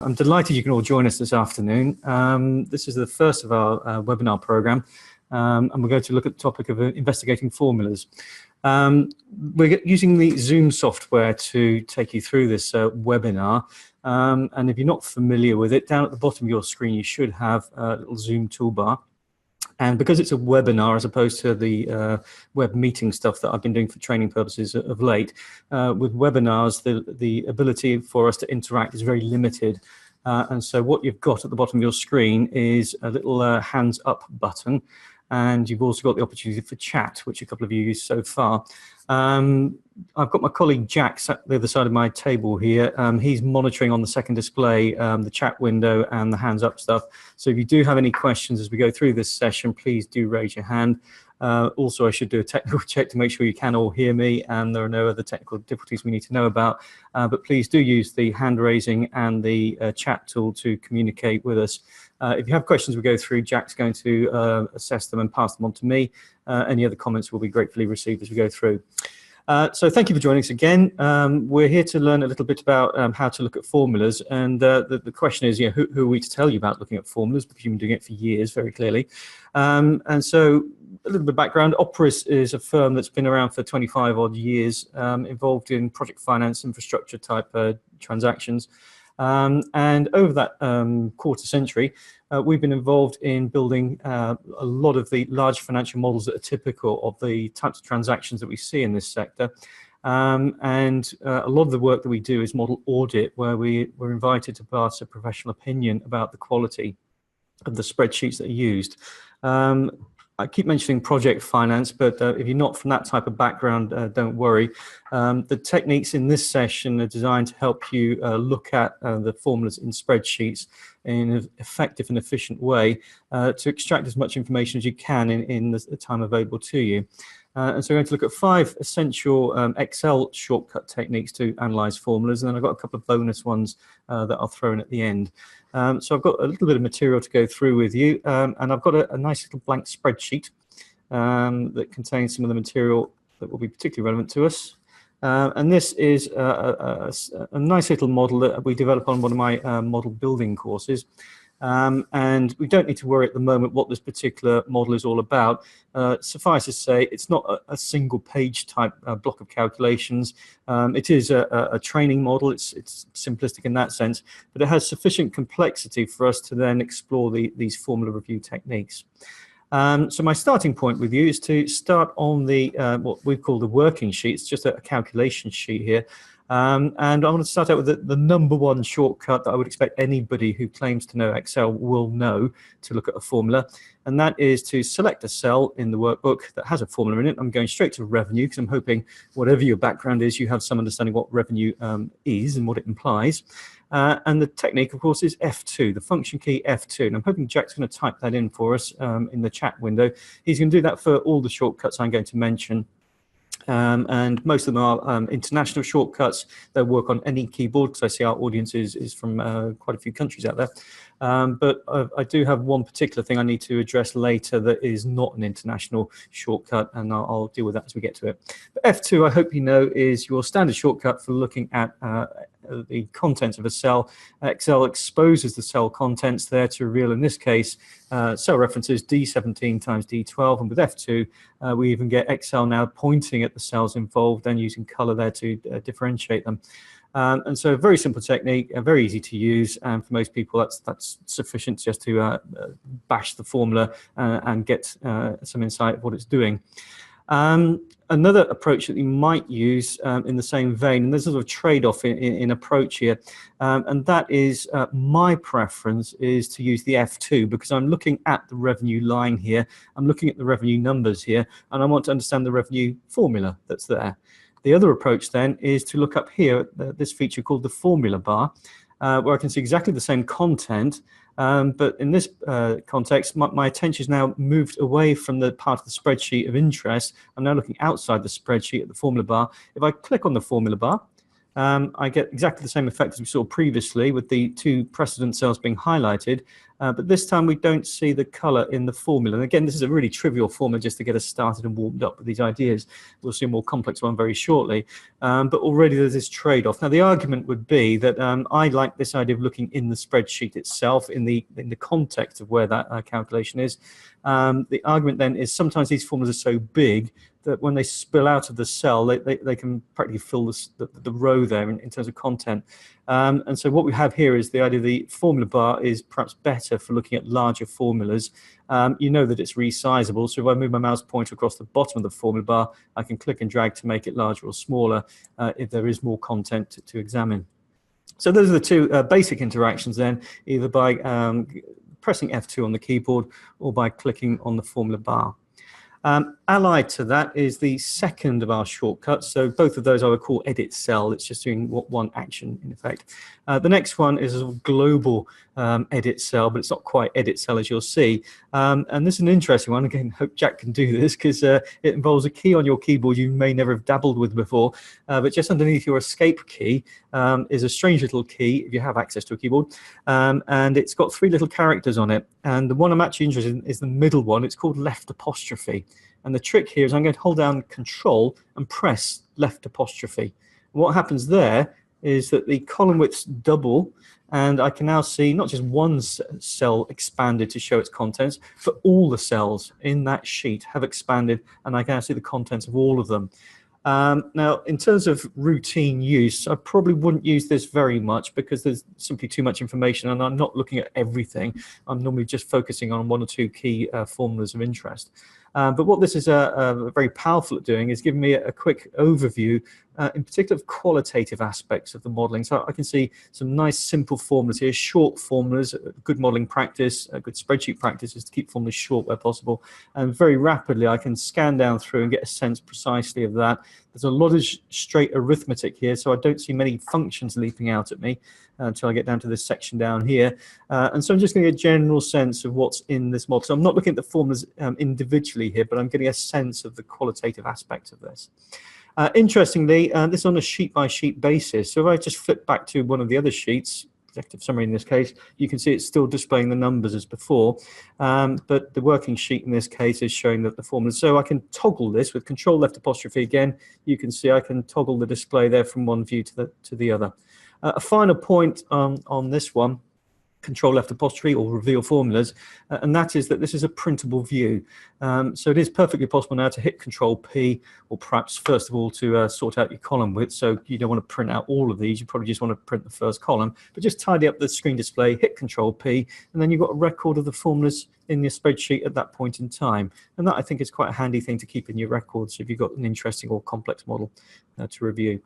I'm delighted you can all join us this afternoon. This is the first of our webinar program, and we're going to look at the topic of investigating formulas. We're using the Zoom software to take you through this webinar, and if you're not familiar with it, down at the bottom of your screen you should have a little Zoom toolbar. And because it's a webinar as opposed to the web meeting stuff that I've been doing for training purposes of late, with webinars, the ability for us to interact is very limited. And so what you've got at the bottom of your screen is a little hands up button. And you've also got the opportunity for chat, which a couple of you used so far. I've got my colleague Jack sat at the other side of my table here. He's monitoring on the second display the chat window and the hands up stuff. So if you do have any questions as we go through this session, please do raise your hand. Also, I should do a technical check to make sure you can all hear me and there are no other technical difficulties we need to know about. But please do use the hand raising and the chat tool to communicate with us. If you have questions we go through, Jack's going to assess them and pass them on to me. Any other comments will be gratefully received as we go through. So thank you for joining us again. We're here to learn a little bit about how to look at formulas, and the question is, who are we to tell you about looking at formulas, because you've been doing it for years, very clearly. And so a little bit of background. Operis is a firm that's been around for 25 odd years, involved in project finance, infrastructure type transactions. And over that quarter century, we've been involved in building a lot of the large financial models that are typical of the types of transactions that we see in this sector. And a lot of the work that we do is model audit, where we're invited to pass a professional opinion about the quality of the spreadsheets that are used. I keep mentioning project finance, but if you're not from that type of background, don't worry. The techniques in this session are designed to help you look at the formulas in spreadsheets in an effective and efficient way to extract as much information as you can in the time available to you. And so we're going to look at 5 essential Excel shortcut techniques to analyze formulas, and then I've got a couple of bonus ones that I'll throw in at the end. So I've got a little bit of material to go through with you, and I've got a nice little blank spreadsheet that contains some of the material that will be particularly relevant to us. And this is a nice little model that we develop on one of my model building courses. And we don't need to worry at the moment what this particular model is all about. Suffice to say, it's not a single page type block of calculations. It is a training model. It's simplistic in that sense, but it has sufficient complexity for us to then explore these formula review techniques. So my starting point with you is to start on the what we call the working sheet. It's just a calculation sheet here. And I want to start out with the number one shortcut that I would expect anybody who claims to know Excel will know to look at a formula, and that is to select a cell in the workbook that has a formula in it. I'm going straight to revenue because I'm hoping whatever your background is, you have some understanding what revenue is and what it implies. And the technique, of course, is F2, the function key F2. And I'm hoping Jack's going to type that in for us in the chat window. He's going to do that for all the shortcuts I'm going to mention. And most of them are international shortcuts. They'll work on any keyboard, because I see our audience is from quite a few countries out there. But I do have one particular thing I need to address later that is not an international shortcut, and I'll deal with that as we get to it. But F2, I hope you know, is your standard shortcut for looking at the contents of a cell. Excel exposes the cell contents there to reveal, in this case, cell references D17 times D12, and with F2 we even get Excel now pointing at the cells involved and using color there to differentiate them. And so a very simple technique, very easy to use, and for most people that's sufficient just to bash the formula and get some insight of what it's doing. Another approach that you might use in the same vein, and there's a sort of trade-off in approach here, and that is my preference is to use the F2, because I'm looking at the revenue line here, I'm looking at the revenue numbers here, and I want to understand the revenue formula that's there. The other approach then is to look up here at this feature called the formula bar, where I can see exactly the same content, but in this context, my attention is now moved away from the part of the spreadsheet of interest. I'm now looking outside the spreadsheet at the formula bar. If I click on the formula bar, I get exactly the same effect as we saw previously with the 2 precedent cells being highlighted. But this time we don't see the color in the formula. And again, this is a really trivial formula just to get us started and warmed up with these ideas. We'll see a more complex one very shortly. But already there's this trade-off. Now, the argument would be that I like this idea of looking in the spreadsheet itself, in the context of where that calculation is. The argument then is sometimes these formulas are so big that when they spill out of the cell, they can practically fill the row there in terms of content. And so what we have here is the idea the formula bar is perhaps better for looking at larger formulas. You know that it's resizable, so if I move my mouse pointer across the bottom of the formula bar, I can click and drag to make it larger or smaller if there is more content to examine. So those are the two basic interactions then, either by pressing F2 on the keyboard or by clicking on the formula bar. Allied to that is the second of our shortcuts. So both of those I would call edit cell. It's just doing one action in effect. The next one is a global edit cell, but it's not quite edit cell as you'll see. And this is an interesting one. Again, hope Jack can do this because it involves a key on your keyboard you may never have dabbled with before. But just underneath your escape key is a strange little key if you have access to a keyboard. And it's got 3 little characters on it. And the one I'm actually interested in is the middle one. It's called left apostrophe. And the trick here is I'm going to hold down Control and press left apostrophe. And what happens there is that the column widths double, and I can now see not just one cell expanded to show its contents, but all the cells in that sheet have expanded, and I can now see the contents of all of them. Now, in terms of routine use, I probably wouldn't use this very much because there's simply too much information and I'm not looking at everything. I'm normally just focusing on 1 or 2 key formulas of interest. But what this is very powerful at doing is giving me a quick overview, in particular of qualitative aspects of the modeling. So I can see some nice simple formulas here, short formulas, good modeling practice, a good spreadsheet practice is to keep formulas short where possible. And very rapidly I can scan down through and get a sense precisely of that. There's a lot of straight arithmetic here, so I don't see many functions leaping out at me until I get down to this section down here. And so I'm just getting a general sense of what's in this model. So I'm not looking at the formulas individually here, but I'm getting a sense of the qualitative aspect of this. Interestingly, this is on a sheet-by-sheet basis. So if I just flip back to one of the other sheets, executive summary in this case, you can see it's still displaying the numbers as before, but the working sheet in this case is showing that the formulas. So I can toggle this with Control left apostrophe again. You can see I can toggle the display there from one view to the other. A final point on this one, Control left apostrophe or reveal formulas, and that is that this is a printable view. So it is perfectly possible now to hit Control P, or perhaps first of all to sort out your column width. So you don't want to print out all of these, you probably just want to print the first column, but just tidy up the screen display, hit Control P, and then you've got a record of the formulas in your spreadsheet at that point in time. And that I think is quite a handy thing to keep in your records if you've got an interesting or complex model to review.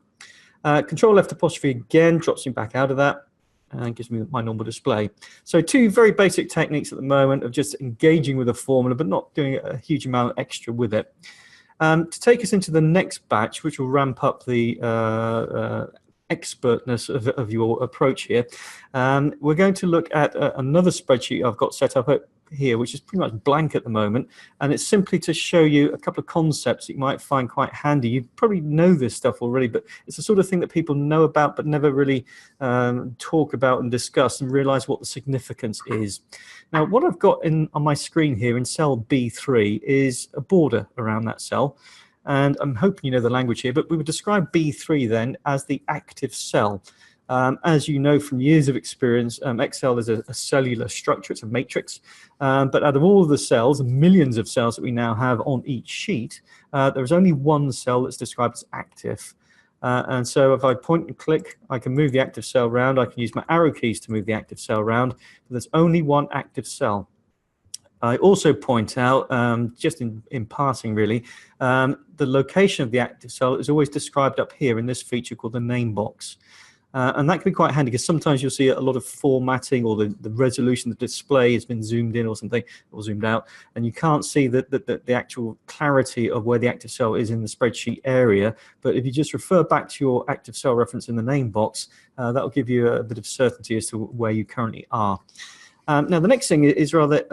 Control left apostrophe again drops me back out of that and gives me my normal display. So 2 very basic techniques at the moment of just engaging with a formula but not doing a huge amount extra with it. To take us into the next batch, which will ramp up the expertness of your approach here, we're going to look at another spreadsheet I've got set up here, which is pretty much blank at the moment, and it's simply to show you a couple of concepts that you might find quite handy. You probably know this stuff already, but it's the sort of thing that people know about but never really talk about and discuss and realize what the significance is. Now, what I've got on my screen here in cell B3 is a border around that cell, and I'm hoping you know the language here, but we would describe B3 then as the active cell. As you know from years of experience, Excel is a cellular structure, it's a matrix, but out of all of the cells, millions of cells that we now have on each sheet, there is only one cell that's described as active. And so if I point and click, I can move the active cell around, I can use my arrow keys to move the active cell around, but there's only one active cell. I also point out, just in passing really, the location of the active cell is always described up here in this feature called the name box. And that can be quite handy because sometimes you'll see a lot of formatting or the resolution of the display has been zoomed in or something, or zoomed out, and you can't see the actual clarity of where the active cell is in the spreadsheet area. But if you just refer back to your active cell reference in the name box, that'll give you a bit of certainty as to where you currently are. Now, the next thing is rather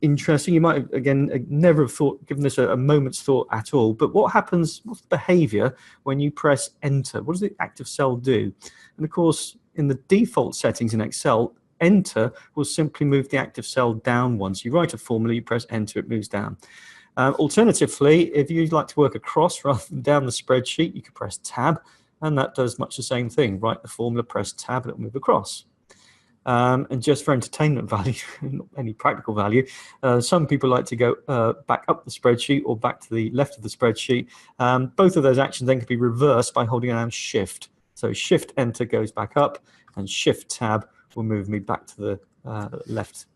interesting. You might have, again, never have given this a moment's thought at all, but what happens, what's the behavior when you press enter? What does the active cell do? And of course, in the default settings in Excel, enter will simply move the active cell down once. You write a formula, you press enter, it moves down. Alternatively, if you'd like to work across rather than down the spreadsheet, you could press tab, and that does much the same thing. Write the formula, press tab, and it'll move across. And just for entertainment value, not any practical value, some people like to go back up the spreadsheet or back to the left of the spreadsheet. Both of those actions then can be reversed by holding down Shift. So Shift Enter goes back up, and Shift Tab will move me back to the left.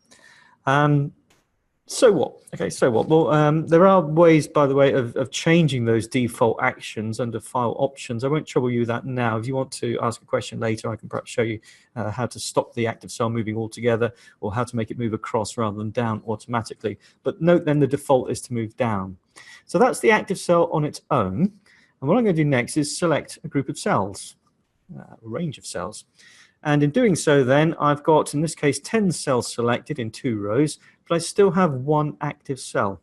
So what? Okay, so what? Well, there are ways, by the way, of changing those default actions under File Options. I won't trouble you with that now. If you want to ask a question later, I can perhaps show you how to stop the active cell moving altogether, or how to make it move across rather than down automatically. But note then the default is to move down. So that's the active cell on its own. And what I'm going to do next is select a group of cells, a range of cells. And in doing so then, I've got, in this case, 10 cells selected in 2 rows, but I still have 1 active cell.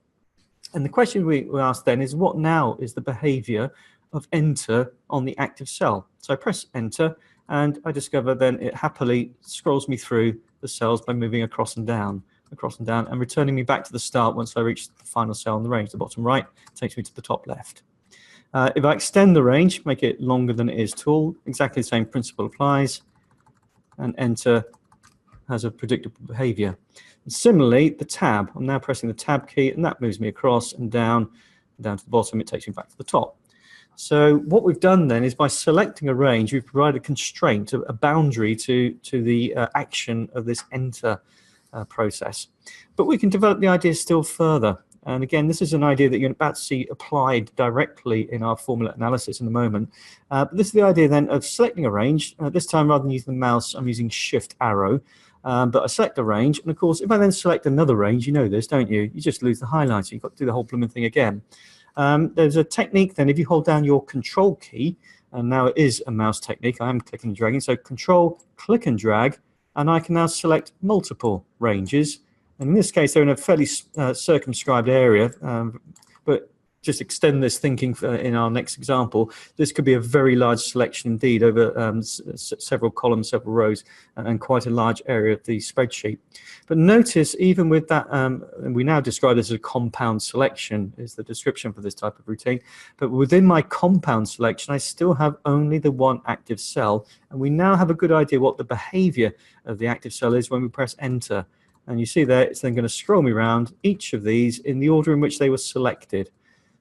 And the question we ask then is, what now is the behavior of enter on the active cell? So I press enter, and I discover then it happily scrolls me through the cells by moving across and down, and returning me back to the start once I reach the final cell in the range. The bottom right takes me to the top left. If I extend the range, make it longer than it is tall, exactly the same principle applies, and enter has a predictable behavior. And similarly, the tab, I'm now pressing the tab key, and that moves me across and down to the bottom. It takes me back to the top. So what we've done then is, by selecting a range, we've provided a constraint, a boundary to the action of this enter process. But we can develop the idea still further. And again, this is an idea that you're about to see applied directly in our formula analysis in a moment. But this is the idea then of selecting a range. This time, rather than using the mouse, I'm using Shift arrow. But I select a range, and of course, if I then select another range, you know this, don't you? You just lose the highlighter. You've got to do the whole blooming thing again. There's a technique then, if you hold down your Control key, and now it is a mouse technique, I am clicking and dragging, so Control, click and drag, and I can now select multiple ranges. And in this case, they're in a fairly circumscribed area, but just extend this thinking in our next example. This could be a very large selection indeed, over several columns, several rows, and quite a large area of the spreadsheet. But notice, even with that, and we now describe this as a compound selection, is the description for this type of routine. But within my compound selection, I still have only the 1 active cell, and we now have a good idea what the behavior of the active cell is when we press enter. And you see there, it's then going to scroll me around each of these in the order in which they were selected.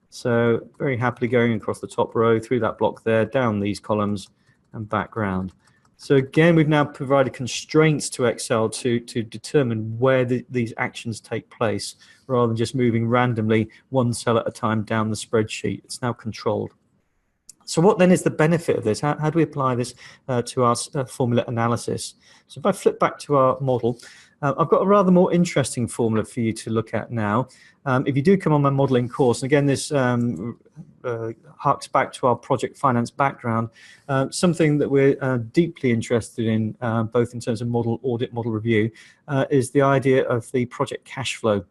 So very happily going across the top row, through that block there, down these columns, and back round. So again, we've now provided constraints to Excel to determine where these actions take place, rather than just moving randomly 1 cell at a time down the spreadsheet. It's now controlled. So what then is the benefit of this? How do we apply this to our formula analysis? So if I flip back to our model, I've got a rather more interesting formula for you to look at now. If you do come on my modeling course, and again, this harks back to our project finance background, something that we're deeply interested in, both in terms of model audit, model review, is the idea of the project cash flow.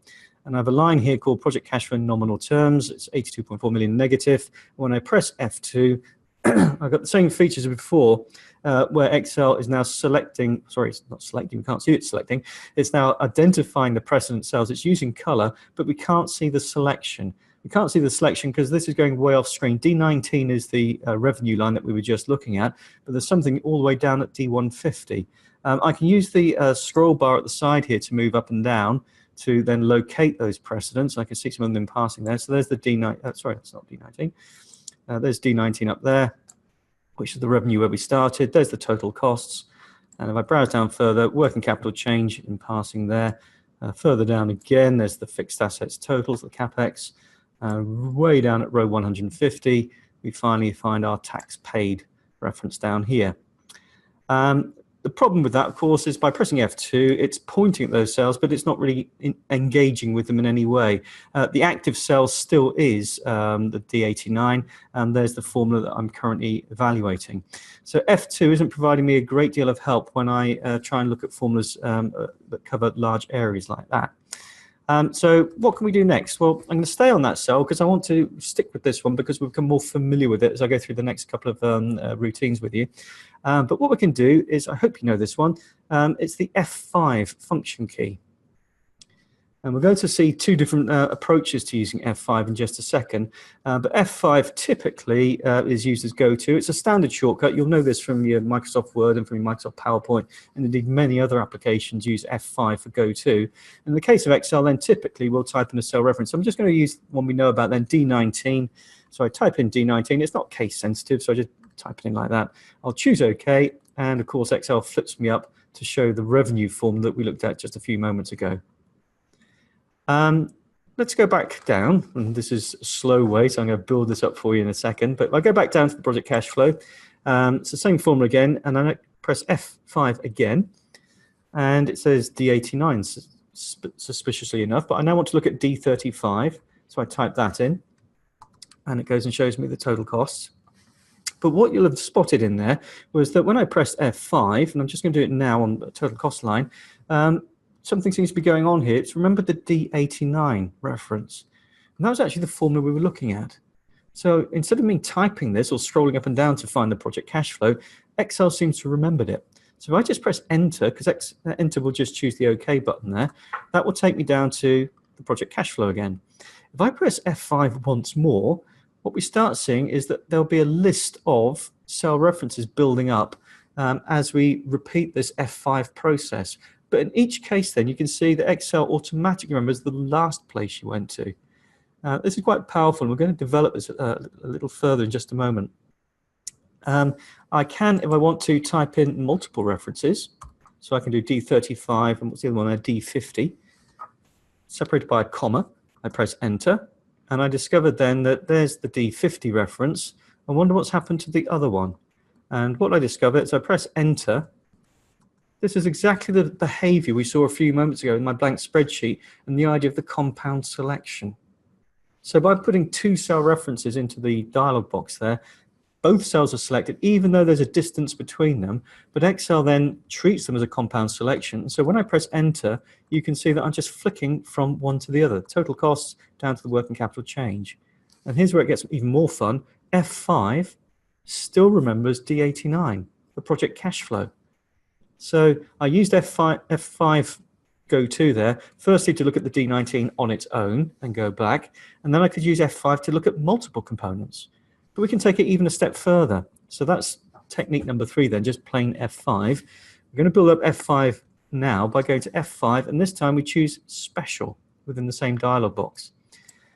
And I have a line here called project cash flow in nominal terms. It's 82.4 million negative. When I press F2, I've got the same features as before, where Excel is now selecting, sorry, it's not selecting, we can't see it selecting. It's now identifying the precedent cells. It's using color, but we can't see the selection. We can't see the selection because this is going way off screen. D19 is the revenue line that we were just looking at, but there's something all the way down at D150. I can use the scroll bar at the side here to move up and down to then locate those precedents. I can see some of them passing there. So there's the D9, sorry, it's not D19. There's D19 up there, which is the revenue where we started. There's the total costs. And if I browse down further, working capital change in passing there. Further down again, there's the fixed assets totals, the CapEx. Way down at row 150, we finally find our tax paid reference down here. The problem with that, of course, is by pressing F2, it's pointing at those cells, but it's not really engaging with them in any way. The active cell still is the D89, and there's the formula that I'm currently evaluating. So F2 isn't providing me a great deal of help when I try and look at formulas that cover large areas like that. So what can we do next? Well, I'm going to stay on that cell because I want to stick with this one because we've become more familiar with it as I go through the next couple of routines with you. But what we can do is, I hope you know this one, it's the F5 function key. And we're going to see two different approaches to using F5 in just a second. But F5 typically is used as go-to. It's a standard shortcut. You'll know this from your Microsoft Word and from your Microsoft PowerPoint, and indeed many other applications use F5 for go-to. In the case of Excel, then typically we'll type in a cell reference. So I'm just going to use one we know about then, D19. So I type in D19. It's not case sensitive, so I just type it in like that. I'll choose OK, and of course Excel flips me up to show the revenue form that we looked at just a few moments ago. Let's go back down, and this is a slow way, so I'm going to build this up for you in a second. But if I go back down to the project cash flow, it's the same formula again, and then I press F5 again, and it says D89, suspiciously enough. But I now want to look at D35, so I type that in, and it goes and shows me the total costs. But what you'll have spotted in there was that when I pressed F5, and I'm just going to do it now on the total cost line, something seems to be going on here. It's remember the D89 reference. And that was actually the formula we were looking at. So instead of me typing this or scrolling up and down to find the project cash flow, Excel seems to have remembered it. So if I just press Enter, because Enter will just choose the OK button there, that will take me down to the project cash flow again. If I press F5 once more, what we start seeing is that there'll be a list of cell references building up as we repeat this F5 process. But in each case, then, you can see that Excel automatically remembers the last place you went to. This is quite powerful, and we're going to develop this a little further in just a moment. I can, if I want to, type in multiple references. So I can do D35, and what's the other one there? D50. Separated by a comma. I press Enter, and I discovered then that there's the D50 reference. I wonder what's happened to the other one. And what I discovered is I press Enter. This is exactly the behavior we saw a few moments ago in my blank spreadsheet and the idea of the compound selection. So by putting two cell references into the dialog box there, both cells are selected, even though there's a distance between them, but Excel then treats them as a compound selection. So when I press Enter, you can see that I'm just flicking from one to the other, total costs down to the working capital change. And here's where it gets even more fun. F5 still remembers D89, the project cash flow. So I used F5 go-to there, firstly to look at the D19 on its own and go back, and then I could use F5 to look at multiple components. But we can take it even a step further. So that's technique number 3 then, just plain F5. We're going to build up F5 now by going to F5, and this time we choose Special within the same dialog box.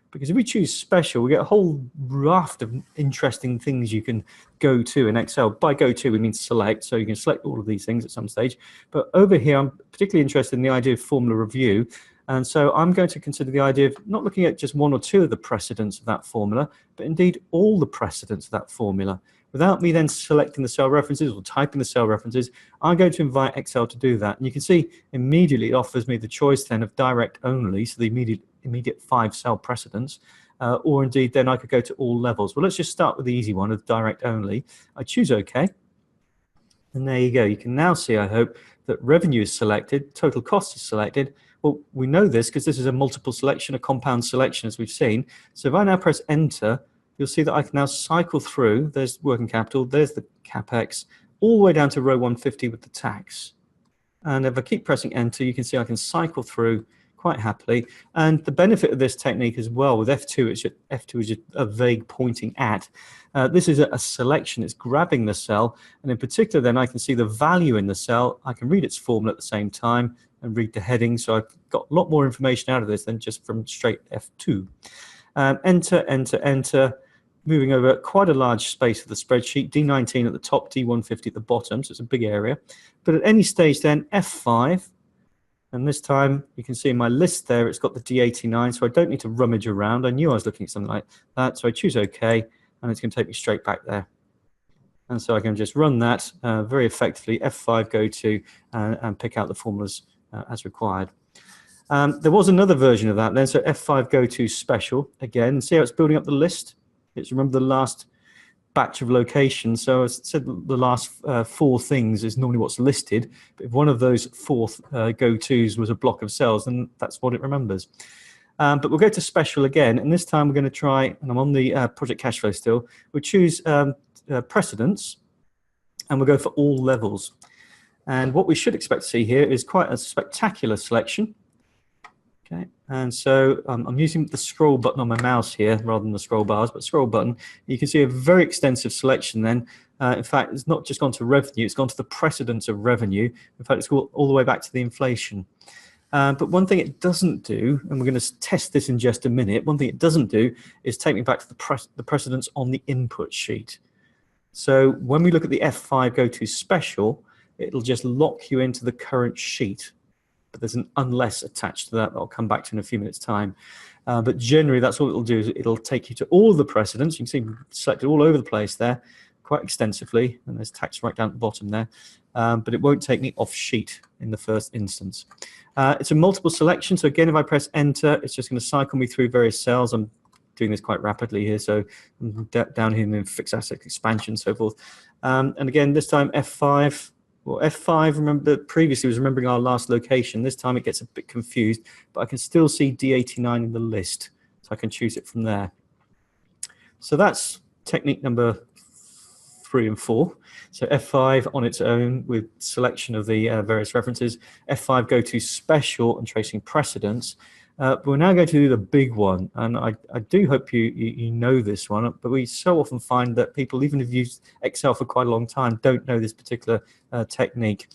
Because if we choose Special, we get a whole raft of interesting things you can go to in Excel. By go to, we mean select, so you can select all of these things at some stage. But over here, I'm particularly interested in the idea of formula review. And so I'm going to consider the idea of not looking at just one or two of the precedents of that formula, but indeed all the precedents of that formula. Without me then selecting the cell references or typing the cell references, I'm going to invite Excel to do that. And you can see immediately it offers me the choice then of direct only, so the immediate 5 cell precedents, or indeed then I could go to all levels. Well, let's just start with the easy one of direct only. I choose OK, and there you go. You can now see, I hope, that revenue is selected, total cost is selected. Well, we know this because this is a multiple selection, a compound selection, as we've seen. So if I now press Enter, you'll see that I can now cycle through. There's working capital, there's the CapEx, all the way down to row 150 with the tax. And if I keep pressing Enter, you can see I can cycle through quite happily. And the benefit of this technique as well with F2 is just a vague pointing at. This is a selection. It's grabbing the cell, and in particular then I can see the value in the cell. I can read its formula at the same time and read the heading, so I've got a lot more information out of this than just from straight F2. Enter, Enter, Enter, moving over quite a large space of the spreadsheet, D19 at the top, D150 at the bottom, so it's a big area. But at any stage then, F5, and this time you can see in my list there, it's got the D89, so I don't need to rummage around. I knew I was looking at something like that, so I choose OK, and it's going to take me straight back there. And so I can just run that very effectively, F5 go to, and pick out the formulas as required. There was another version of that then, so F5 go to Special again, and see how it's building up the list. It's, remember, the last batch of locations. So as I said, the last 4 things is normally what's listed. But if one of those 4 go-tos was a block of cells, then that's what it remembers. But we'll go to special again, and this time we're going to try, and I'm on the project cash flow still, we'll choose precedents, and we'll go for all levels. And what we should expect to see here is quite a spectacular selection. Okay, and so I'm using the scroll button on my mouse here rather than the scroll bars, but scroll button. You can see a very extensive selection then. In fact, it's not just gone to revenue, it's gone to the precedence of revenue. In fact, it's gone all the way back to the inflation. But one thing it doesn't do, and we're going to test this in just a minute, one thing it doesn't do is take me back to the precedence on the input sheet. So when we look at the F5 go to special, it'll just lock you into the current sheet. But there's an unless attached to that I'll come back to in a few minutes' time. But generally, that's all it'll do is it'll take you to all the precedents. You can see selected all over the place there, quite extensively, and there's text right down at the bottom there. But it won't take me off sheet in the first instance. It's a multiple selection, so again, if I press enter, it's just going to cycle me through various cells. I'm doing this quite rapidly here, so I'm down here in fixed asset expansion, so forth. And again, this time F5. Well, F5, remember that previously was remembering our last location. This time it gets a bit confused, but I can still see D89 in the list, so I can choose it from there. So that's technique number 3 and 4. So F5 on its own with selection of the various references. F5 go to special and tracing precedents. But we're now going to do the big one, and I do hope you know this one, but we so often find that people, even if you've used Excel for quite a long time, don't know this particular technique.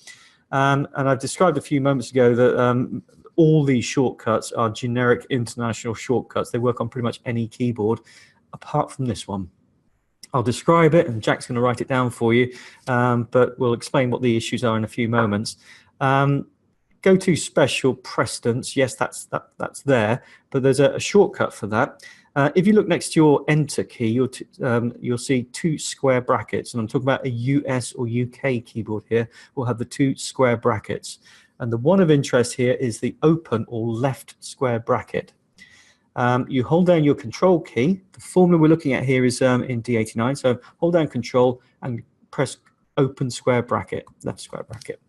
And I've described a few moments ago that all these shortcuts are generic international shortcuts. They work on pretty much any keyboard, apart from this one. I'll describe it, and Jack's going to write it down for you, but we'll explain what the issues are in a few moments. Go to special precedence. Yes, that's there, but there's a shortcut for that. If you look next to your enter key, you'll see 2 square brackets, and I'm talking about a US or UK keyboard here. We'll have the 2 square brackets, and the one of interest here is the open or left square bracket. You hold down your control key. The formula we're looking at here is in D89, so hold down control and press open square bracket, left square bracket.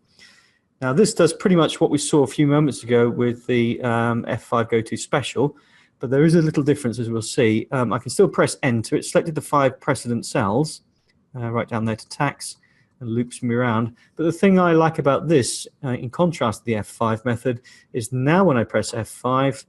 Now this does pretty much what we saw a few moments ago with the F5 go to special, but there is a little difference, as we'll see. I can still press enter. It selected the 5 precedent cells right down there to tax and loops me around. But the thing I like about this, in contrast to the F5 method, is now when I press F5,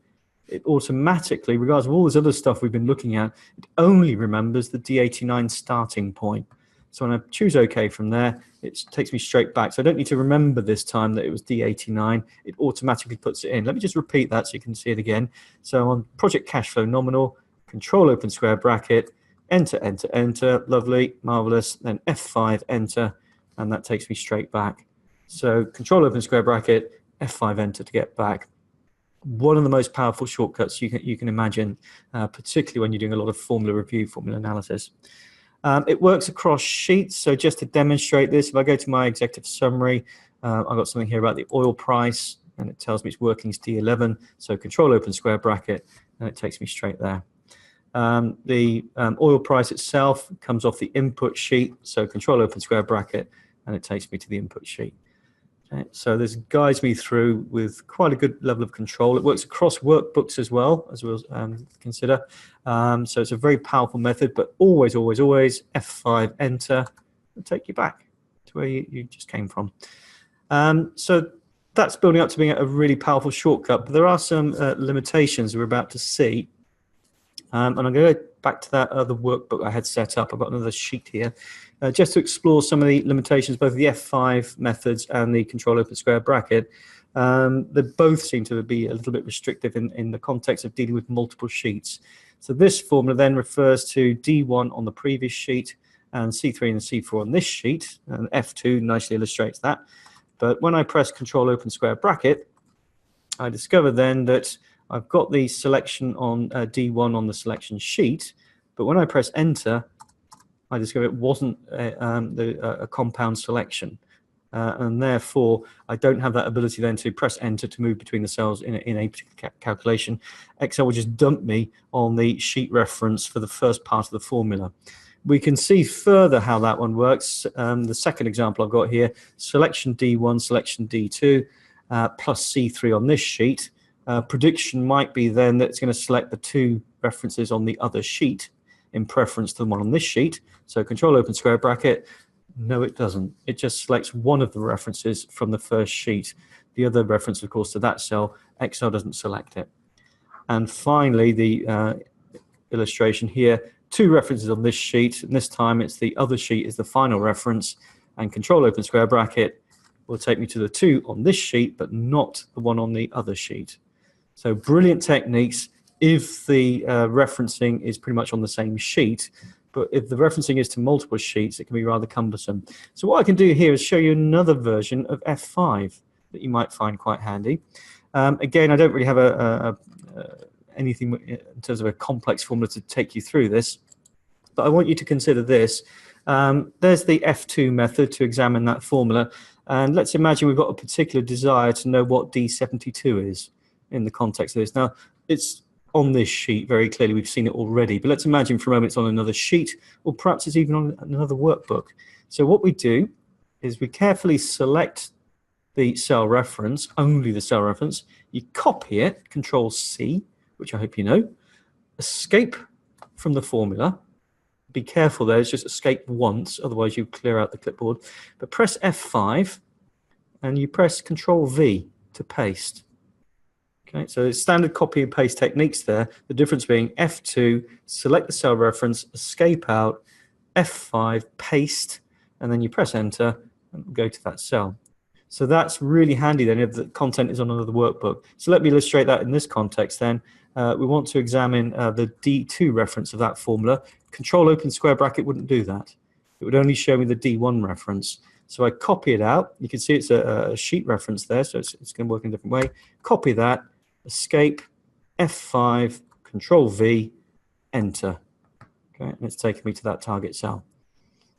it automatically, regardless of all this other stuff we've been looking at, it only remembers the D89 starting point. So when I choose OK from there, it takes me straight back. So I don't need to remember this time that it was D89. It automatically puts it in. Let me just repeat that so you can see it again. So on project cash flow nominal, control open square bracket, enter, enter, enter. Lovely, marvelous. Then F5, enter, and that takes me straight back. So control open square bracket, F5, enter to get back. One of the most powerful shortcuts you can imagine, particularly when you're doing a lot of formula review, formula analysis. It works across sheets, so just to demonstrate this, if I go to my executive summary, I've got something here about the oil price, and it tells me it's workings D11, so control open square bracket, and it takes me straight there. The oil price itself comes off the input sheet, so control open square bracket, and it takes me to the input sheet. Okay, so this guides me through with quite a good level of control. It works across workbooks as well, as we'll consider. So it's a very powerful method, but always, always, always F5, enter, and take you back to where you just came from. So that's building up to being a really powerful shortcut, but there are some limitations we're about to see. And I'm going to go back to that other workbook I had set up. I've got another sheet here. Just to explore some of the limitations, both the F5 methods and the control open square bracket. They both seem to be a little bit restrictive in the context of dealing with multiple sheets. So this formula then refers to D1 on the previous sheet and C3 and C4 on this sheet, and F2 nicely illustrates that. But when I press control open square bracket, I discover then that I've got the selection on D1 on the selection sheet, but when I press enter, I discovered it wasn't a compound selection, and therefore I don't have that ability then to press enter to move between the cells in a particular calculation. Excel will just dump me on the sheet reference for the first part of the formula. We can see further how that one works. The second example I've got here, selection D1, selection D2, plus C3 on this sheet. Prediction might be then that it's going to select the two references on the other sheet in preference to the one on this sheet. So control open square bracket. No, it doesn't. It just selects one of the references from the first sheet. The other reference, of course, to that cell, Excel doesn't select it. And finally, the illustration here, two references on this sheet, and this time it's the other sheet is the final reference, and control open square bracket will take me to the two on this sheet, but not the one on the other sheet. So brilliant techniques if the referencing is pretty much on the same sheet, but if the referencing is to multiple sheets, it can be rather cumbersome. So what I can do here is show you another version of F5 that you might find quite handy. Again, I don't really have anything in terms of a complex formula to take you through this, but I want you to consider this. There's the F2 method to examine that formula, and let's imagine we've got a particular desire to know what D72 is in the context of this. Now, it's on this sheet very clearly, we've seen it already, but let's imagine for a moment it's on another sheet, or perhaps it's even on another workbook. So what we do is we carefully select the cell reference, only the cell reference, you copy it, Control C, which I hope you know, escape from the formula. Be careful there, it's just escape once, otherwise you clear out the clipboard. But press F5 and you press Control V to paste. Okay, so it's standard copy and paste techniques there. The difference being F2, select the cell reference, escape out, F5, paste, and then you press enter and go to that cell. So that's really handy then if the content is on another workbook. So let me illustrate that in this context then. We want to examine the D2 reference of that formula. Control open square bracket wouldn't do that. It would only show me the D1 reference. So I copy it out. You can see it's a sheet reference there, so it's going to work in a different way. Copy that, escape, F5, Control V, enter. Okay, and it's taken me to that target cell.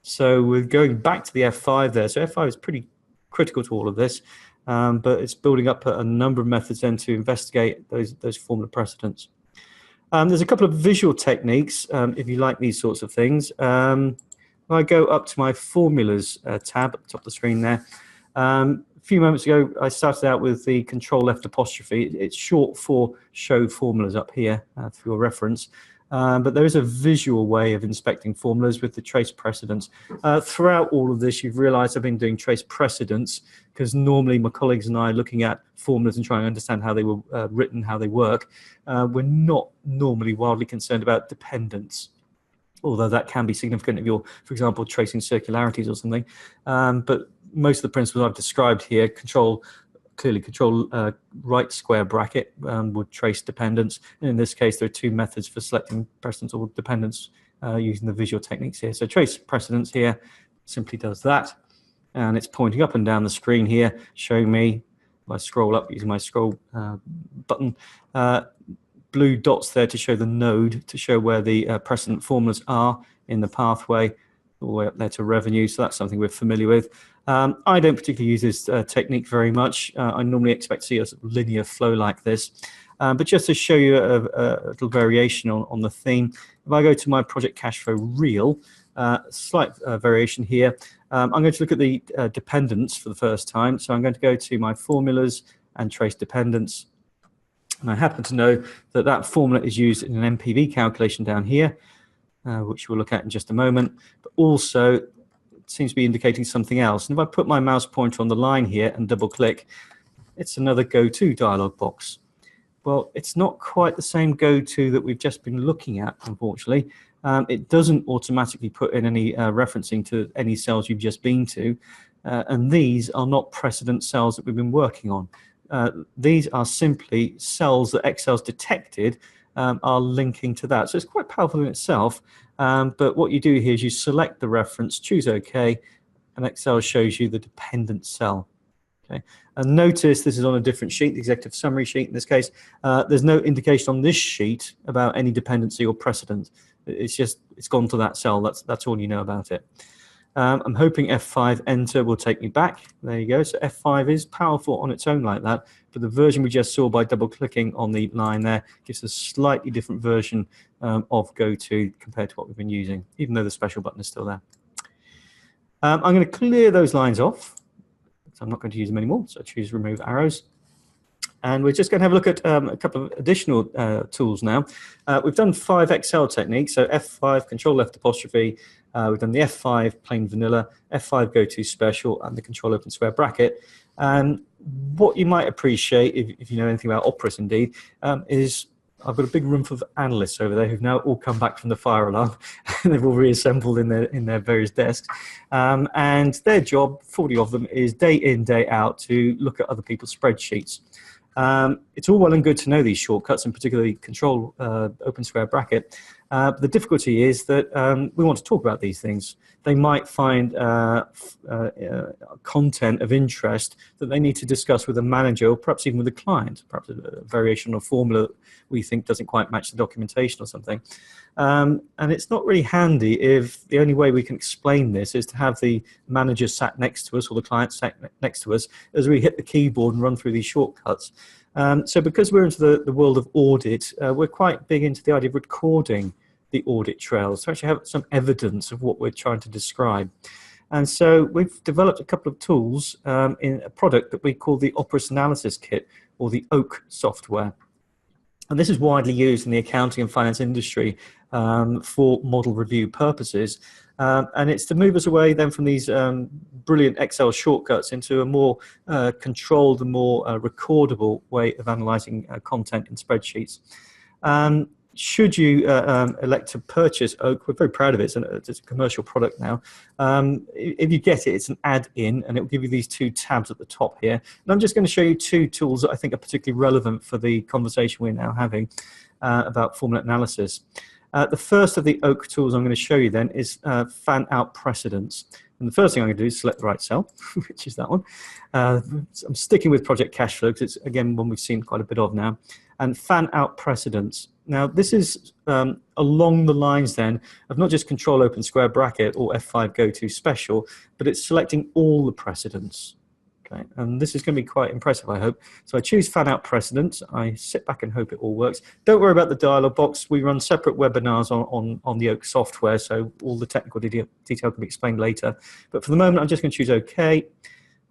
So we're going back to the F5 there. So F5 is pretty critical to all of this, but it's building up a number of methods then to investigate those formula precedents. There's a couple of visual techniques if you like these sorts of things. If I go up to my formulas tab at the top of the screen there, a few moments ago I started out with the control left apostrophe. It's short for show formulas up here for your reference. But there is a visual way of inspecting formulas with the trace precedents. Throughout all of this, you've realized I've been doing trace precedents because normally my colleagues and I are looking at formulas and trying to understand how they were written, how they work. We're not normally wildly concerned about dependence, although that can be significant if you're, for example, tracing circularities or something. But most of the principles I've described here, clearly control right square bracket would trace dependence. And in this case, there are two methods for selecting precedence or dependence using the visual techniques here. So trace precedence here simply does that. And it's pointing up and down the screen here, showing me, if I scroll up using my scroll button, blue dots there to show the node, to show where the precedent formulas are in the pathway, all the way up there to revenue. So that's something we're familiar with. I don't particularly use this technique very much. I normally expect to see a linear flow like this. But just to show you a little variation on the theme, if I go to my project cash flow reel, slight variation here. I'm going to look at the dependents for the first time. So I'm going to go to my formulas and trace dependents. And I happen to know that that formula is used in an MPV calculation down here, which we'll look at in just a moment. But also, seems to be indicating something else. And if I put my mouse pointer on the line here and double click, it's another go-to dialog box. Well, it's not quite the same go-to that we've just been looking at, unfortunately. It doesn't automatically put in any referencing to any cells you've just been to. And these are not precedent cells that we've been working on. These are simply cells that Excel's detected are linking to that. So it's quite powerful in itself. But what you do here is you select the reference, choose OK, and Excel shows you the dependent cell. Okay, and notice this is on a different sheet, the executive summary sheet in this case. There's no indication on this sheet about any dependency or precedent. It's just, it's gone to that cell. That's all you know about it. I'm hoping F5 enter will take me back. There you go. So F5 is powerful on its own like that, but the version we just saw by double clicking on the line there gives a slightly different version of GoTo compared to what we've been using, even though the special button is still there. I'm going to clear those lines off. So I'm not going to use them anymore. So I choose remove arrows. And we're just going to have a look at a couple of additional tools now. We've done 5 Excel techniques, so F5, control left apostrophe. We've done the F5 plain vanilla, F5 GoTo special, and the control open square bracket. And what you might appreciate, if you know anything about Operis indeed, is I've got a big room full of analysts over there who've now all come back from the fire alarm and they've all reassembled in their various desks. And their job, 40 of them, is day in, day out to look at other people's spreadsheets. It's all well and good to know these shortcuts, and particularly control open square bracket. But the difficulty is that we want to talk about these things. They might find content of interest that they need to discuss with a manager, or perhaps even with a client, perhaps a variation of formula we think doesn't quite match the documentation or something. And it's not really handy if the only way we can explain this is to have the manager sat next to us or the client sat next to us as we hit the keyboard and run through these shortcuts. So because we're into the world of audit, we're quite big into the idea of recording the audit trails to actually have some evidence of what we're trying to describe. And so we've developed a couple of tools in a product that we call the Operis Analysis Kit, or the OAK software. And this is widely used in the accounting and finance industry for model review purposes. And it's to move us away then from these brilliant Excel shortcuts into a more controlled and more recordable way of analyzing content in spreadsheets. Should you elect to purchase OAK, we're very proud of it. It's a commercial product now. If you get it, it's an add-in, and it will give you these 2 tabs at the top here. And I'm just going to show you 2 tools that I think are particularly relevant for the conversation we're now having about formula analysis. The first of the OAK tools I'm going to show you then is fan out precedents. And the first thing I'm going to do is select the right cell, which is that one. I'm sticking with project cash flow because it's, again, one we've seen quite a bit of now. And fan out precedents. Now, this is along the lines then of not just control open square bracket or F5 GoTo special, but it's selecting all the precedents. Okay, and this is going to be quite impressive, I hope. So I choose fan out precedents. I sit back and hope it all works. Don't worry about the dialog box. We run separate webinars on the OAK software, so all the technical detail can be explained later. But for the moment, I'm just going to choose OK. It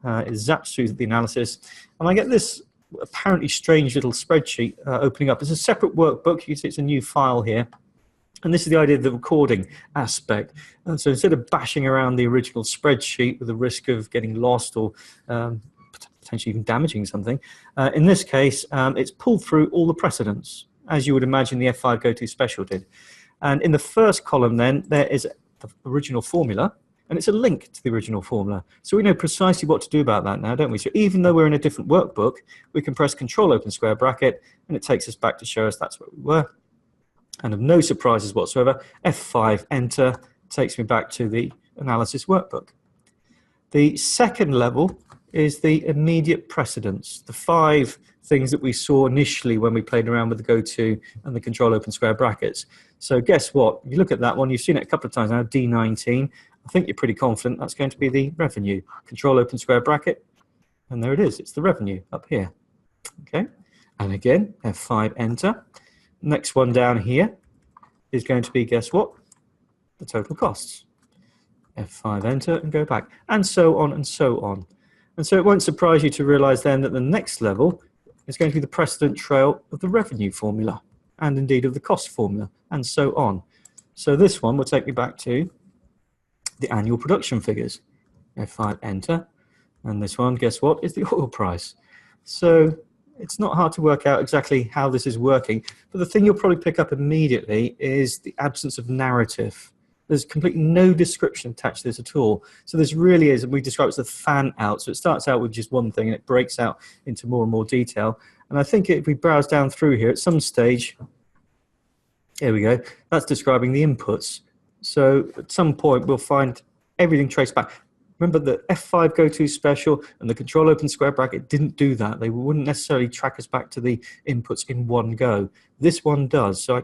zaps through the analysis, and I get this apparently strange little spreadsheet opening up. It's a separate workbook. You can see it's a new file here. And this is the idea of the recording aspect. And so instead of bashing around the original spreadsheet with the risk of getting lost or potentially even damaging something, in this case, it's pulled through all the precedents, as you would imagine the F5 GoTo special did. And in the first column then, there is the original formula, and it's a link to the original formula. So we know precisely what to do about that now, don't we? So even though we're in a different workbook, we can press Control open square bracket, and it takes us back to show us that's where we were. And of no surprises whatsoever, F5 enter takes me back to the analysis workbook. The second level is the immediate precedents, the 5 things that we saw initially when we played around with the GoTo and the control open square brackets. So guess what? If you look at that one, you've seen it a couple of times now, D19. I think you're pretty confident that's going to be the revenue. Control open square bracket, and there it is. It's the revenue up here. Okay, and again, F5 enter. Next one down here is going to be, guess what? The total costs. F5 enter and go back, and so on and so on. And so it won't surprise you to realize then that the next level is going to be the precedent trail of the revenue formula, and indeed of the cost formula, and so on. So this one will take me back to the annual production figures. F5 enter, and this one, guess what, is the oil price. So it's not hard to work out exactly how this is working, but the thing you'll probably pick up immediately is the absence of narrative. There's completely no description attached to this at all. So this really is, we describe it as a fan out. So it starts out with just one thing and it breaks out into more and more detail. And I think if we browse down through here at some stage, here we go, that's describing the inputs. So at some point we'll find everything traced back. Remember the F5 GoTo special and the control open square bracket didn't do that. They wouldn't necessarily track us back to the inputs in one go. This one does. So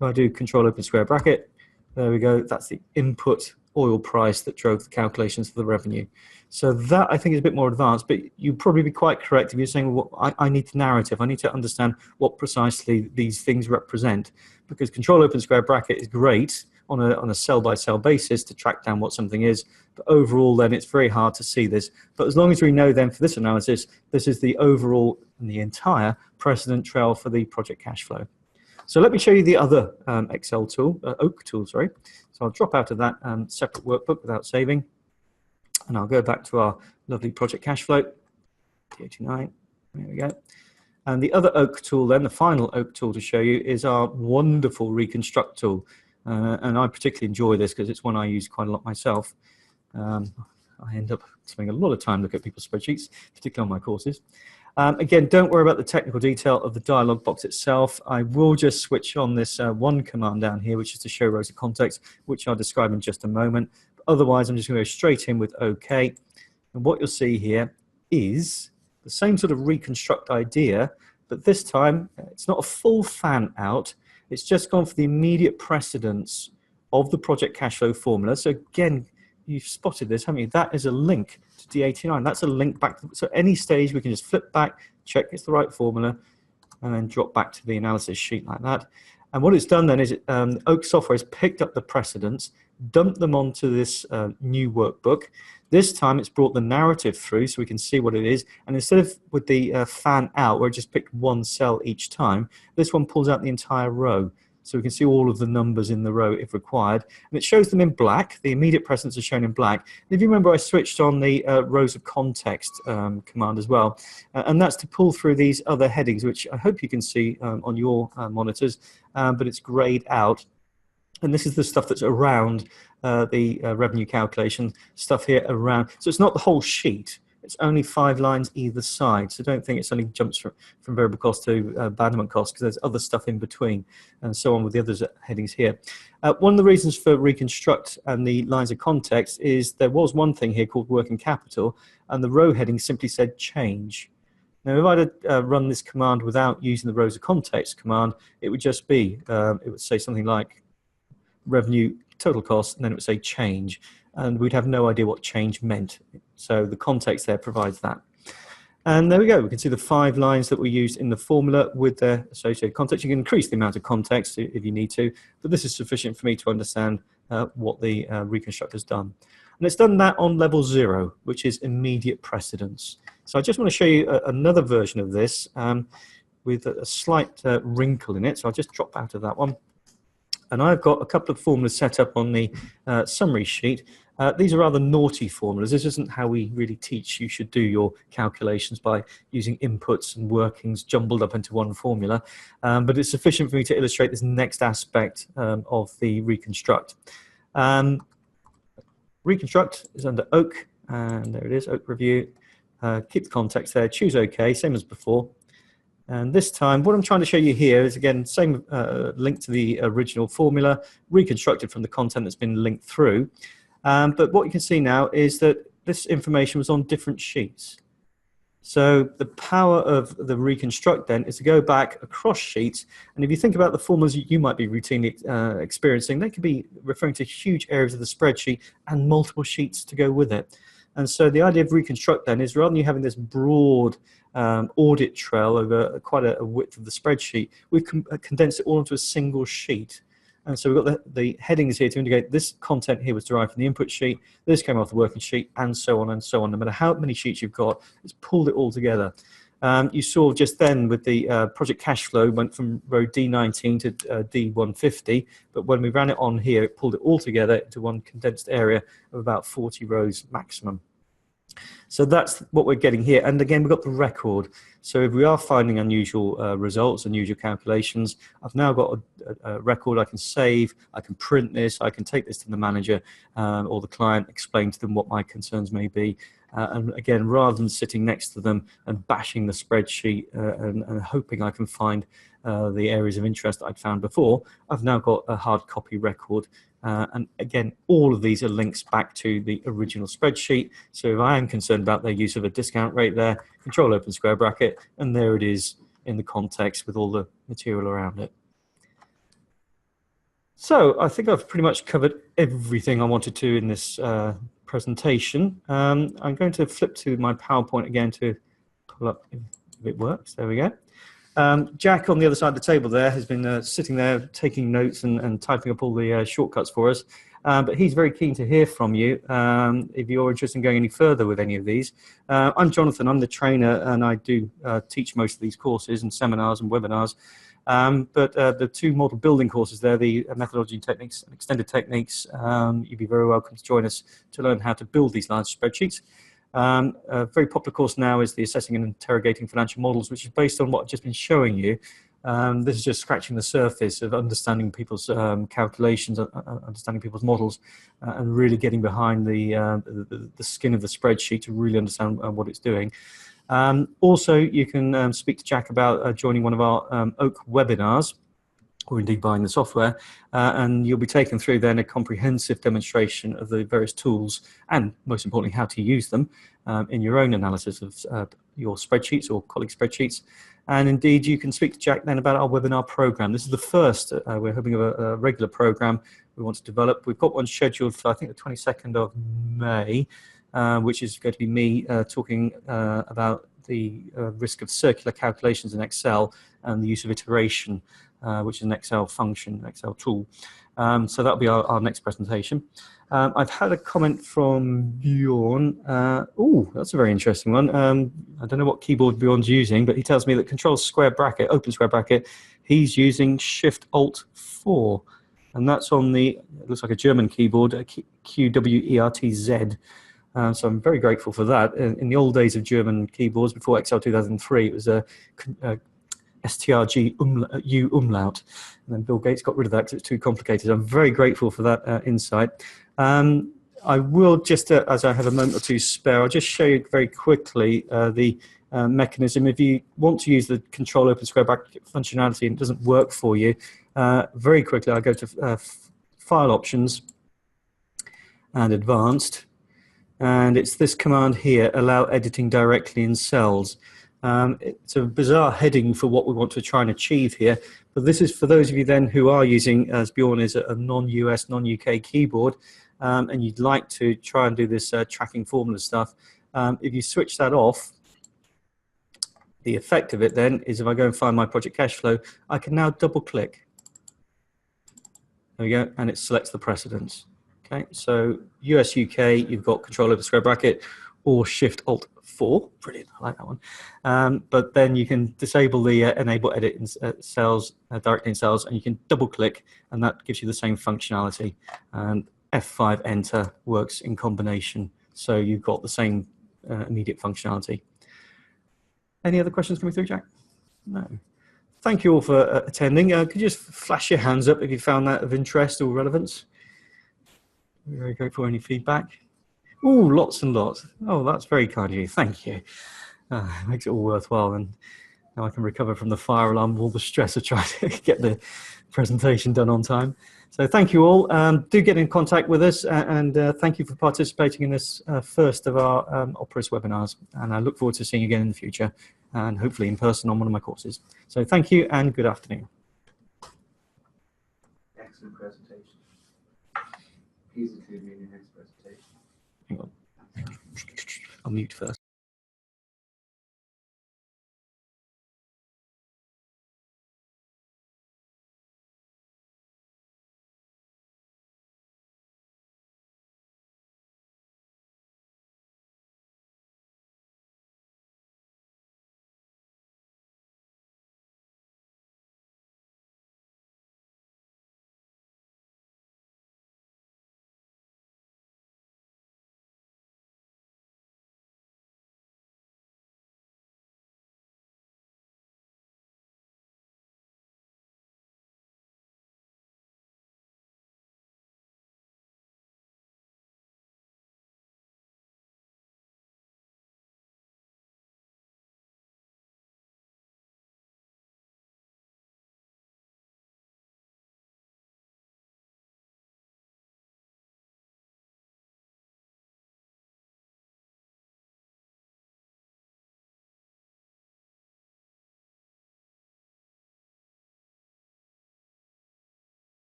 I do control open square bracket. There we go. That's the input oil price that drove the calculations for the revenue. So that, I think, is a bit more advanced, but you'd probably be quite correct if you're saying, well, I need the narrative. I need to understand what precisely these things represent, because control open square bracket is great on a cell-by-cell basis to track down what something is, but overall then it's very hard to see this. But as long as we know then for this analysis, this is the overall and the entire precedent trail for the project cash flow. So let me show you the other Excel tool, Oak tool, sorry. So I'll drop out of that separate workbook without saving, and I'll go back to our lovely project cash flow, D89, there we go. And the other Oak tool then, the final Oak tool to show you, is our wonderful Reconstruct tool. And I particularly enjoy this because it's one I use quite a lot myself. I end up spending a lot of time looking at people's spreadsheets, particularly on my courses. Again, don't worry about the technical detail of the dialog box itself. I will just switch on this one command down here, which is to show rows of context, which I'll describe in just a moment. But otherwise, I'm just going to go straight in with OK. And what you'll see here is the same sort of reconstruct idea, but this time it's not a full fan out. It's just gone for the immediate precedence of the project cash flow formula. So again, you've spotted this, haven't you? That is a link to D89. That's a link back. So any stage, we can just flip back, check it's the right formula, and then drop back to the analysis sheet like that. And what it's done then is Oak Software has picked up the precedents, dumped them onto this new workbook. This time it's brought the narrative through so we can see what it is. And instead of with the fan out, where it just picked one cell each time, this one pulls out the entire row. So we can see all of the numbers in the row if required. And it shows them in black. The immediate precedents are shown in black. And if you remember, I switched on the rows of context command as well. And that's to pull through these other headings, which I hope you can see on your monitors, but it's grayed out. And this is the stuff that's around the revenue calculation, stuff here around. So it's not the whole sheet. It's only 5 lines either side. So don't think it suddenly jumps from variable cost to abandonment cost, because there's other stuff in between and so on with the other headings here. One of the reasons for Reconstruct and the lines of context is there was one thing here called working capital, and the row heading simply said change. Now, if I'd run this command without using the rows of context command, it would just be, it would say something like revenue total cost, and then it would say change, and we'd have no idea what change meant. So the context there provides that. And there we go. We can see the 5 lines that we used in the formula with their associated context. You can increase the amount of context if you need to, but this is sufficient for me to understand what the Reconstruct has done. And it's done that on level 0, which is immediate precedence. So I just want to show you another version of this with a slight wrinkle in it. So I'll just drop out of that one. And I've got a couple of formulas set up on the summary sheet. These are rather naughty formulas. This isn't how we really teach you should do your calculations, by using inputs and workings jumbled up into one formula. But it's sufficient for me to illustrate this next aspect of the Reconstruct. Reconstruct is under Oak, and there it is, Oak Review. Keep the context there, choose OK, same as before. And this time, what I'm trying to show you here is, again, same link to the original formula, reconstructed from the content that's been linked through. But what you can see now is that this information was on different sheets. So the power of the Reconstruct then is to go back across sheets. And if you think about the formulas you might be routinely experiencing, they could be referring to huge areas of the spreadsheet and multiple sheets to go with it. And so the idea of Reconstruct then is, rather than you having this broad audit trail over quite a width of the spreadsheet, we've condensed it all into a single sheet. And so we've got the headings here to indicate this content here was derived from the input sheet, this came off the working sheet, and so on and so on. No matter how many sheets you've got, it's pulled it all together. You saw just then with the project cash flow went from row D19 to D150, but when we ran it on here, it pulled it all together into one condensed area of about 40 rows maximum. So that's what we're getting here. And again, we've got the record. So if we are finding unusual results, unusual calculations, I've now got a record I can save, I can print this, I can take this to the manager or the client, explain to them what my concerns may be. And again, rather than sitting next to them and bashing the spreadsheet and hoping I can find the areas of interest I'd found before, I've now got a hard copy record. And again, all of these are links back to the original spreadsheet. So if I am concerned about their use of a discount rate there, control open square bracket, and there it is in the context with all the material around it. So I think I've pretty much covered everything I wanted to in this presentation. I'm going to flip to my PowerPoint again to pull up if it works. There we go. Jack on the other side of the table there has been sitting there taking notes and typing up all the shortcuts for us. But he's very keen to hear from you if you're interested in going any further with any of these. I'm Jonathan, I'm the trainer, and I do teach most of these courses and seminars and webinars. But the two model building courses there, the methodology and techniques and extended techniques, you'd be very welcome to join us to learn how to build these large spreadsheets. A very popular course now is the Assessing and Interrogating Financial Models, which is based on what I've just been showing you. This is just scratching the surface of understanding people's calculations, understanding people's models, and really getting behind the skin of the spreadsheet to really understand what it's doing. Also, you can speak to Jack about joining one of our Oak webinars, or indeed buying the software, and you'll be taken through then a comprehensive demonstration of the various tools and, most importantly, how to use them in your own analysis of your spreadsheets or colleague spreadsheets. And indeed, you can speak to Jack then about our webinar program. This is the first, we're hoping, of a regular program we want to develop. We've got one scheduled for, I think, the 22nd of May, which is going to be me talking about the risk of circular calculations in Excel and the use of iteration, which is an Excel function, an Excel tool. So that'll be our next presentation. I've had a comment from Bjorn. Oh, that's a very interesting one. I don't know what keyboard Bjorn's using, but he tells me that Control square bracket, open square bracket, he's using Shift-Alt-4. And that's on the, it looks like a German keyboard, QWERTZ. So I'm very grateful for that. In the old days of German keyboards, before Excel 2003, it was a STRG U umlaut. And then Bill Gates got rid of that because it's too complicated. I'm very grateful for that insight. I will just, as I have a moment or two spare, I'll just show you very quickly the mechanism. If you want to use the Control open square bracket functionality and it doesn't work for you, very quickly I go to File Options and Advanced. And it's this command here, allow editing directly in cells. It's a bizarre heading for what we want to try and achieve here, but this is for those of you then who are using, as Bjorn is, a non-US, non-UK keyboard, and you'd like to try and do this tracking formula stuff. If you switch that off, the effect of it then is if I go and find my project cash flow, I can now double click. There we go, and it selects the precedents. Okay, so US, UK, you've got Control over square bracket or Shift-Alt-4. Brilliant, I like that one. But then you can disable the enable edit in cells, directly in cells, and you can double click, and that gives you the same functionality. And F5 enter works in combination, so you've got the same immediate functionality. Any other questions coming through, Jack? No. Thank you all for attending. Could you just flash your hands up if you found that of interest or relevance? Very grateful for any feedback. Oh, lots and lots. Oh, that's very kind of you. Thank you. Makes it all worthwhile, and now I can recover from the fire alarm, all the stress of trying to get the presentation done on time. So thank you all. Do get in contact with us, and thank you for participating in this first of our Operis webinars. And I look forward to seeing you again in the future, and hopefully in person on one of my courses. So thank you, and good afternoon. Excellent presentation. Please include me in your next presentation. Hang on. I'll mute first.